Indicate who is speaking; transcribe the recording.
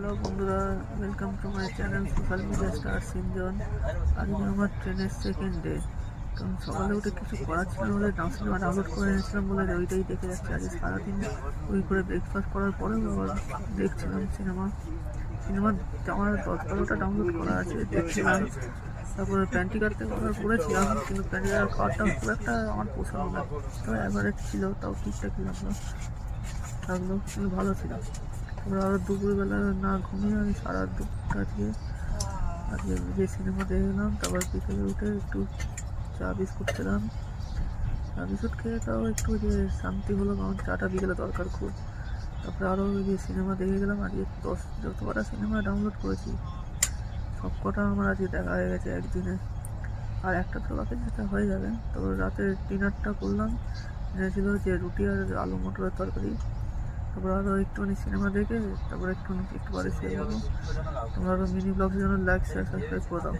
Speaker 1: Hello বন্ধুরা, welcome to my channel social media star সিনজন। আজকে আমার ট্রেনের সেকেন্ড ডে। কারণ সকালে উঠে কিছু করার ছিল বলে সিনেমা ডাউনলোড করে এনেছিলাম বলে ওইটাই দেখে যাচ্ছি। আজকে সারাদিন ওই করে ব্রেকফাস্ট করার পরেও আবার দেখছিলাম সিনেমা। আমার 10-12টা ডাউনলোড করা আছে, দেখছিলাম। তারপরে প্যান্টি কাটতে অর্ডার করেছিলাম, কিন্তু প্যান্টি কাটটা খুব একটা আমার পছন্দ না। তবে অ্যাভারেজ ছিল, তাও ঠিকঠাকই লাগলো, কিন্তু ভালো ছিল। তারপরে আরও দুপুরবেলা না ঘুমিয়ে আমি সারা দুপুরটা আজকে যে সিনেমা দেখে গেলাম। তারপর বিকেলে উঠে একটু চা বিস্কুট খেলাম। চা বিস্কুট খেয়ে তাও একটু যে শান্তি হলো, কারণ চাটা বিকেলে দরকার খুব। তারপরে আরও যে সিনেমা দেখে গেলাম। আজকে যত কটা সিনেমা ডাউনলোড করেছি সব কটা আমার আজকে দেখা হয়ে গেছে একদিনে। আর একটা তো বাকি, যেটা হয়ে যাবে। তারপর রাতের ডিনারটা করলাম, এনেছিল যে রুটি আর আলু মটরের তরকারি। তারপর আরও একটুখানি সিনেমা দেখে তারপরে একটু পরে শুয়ে যাবো। তোমরা আরও মিনি ব্লগের জন্য লাইক শেয়ার সাবস্ক্রাইব করে দাও।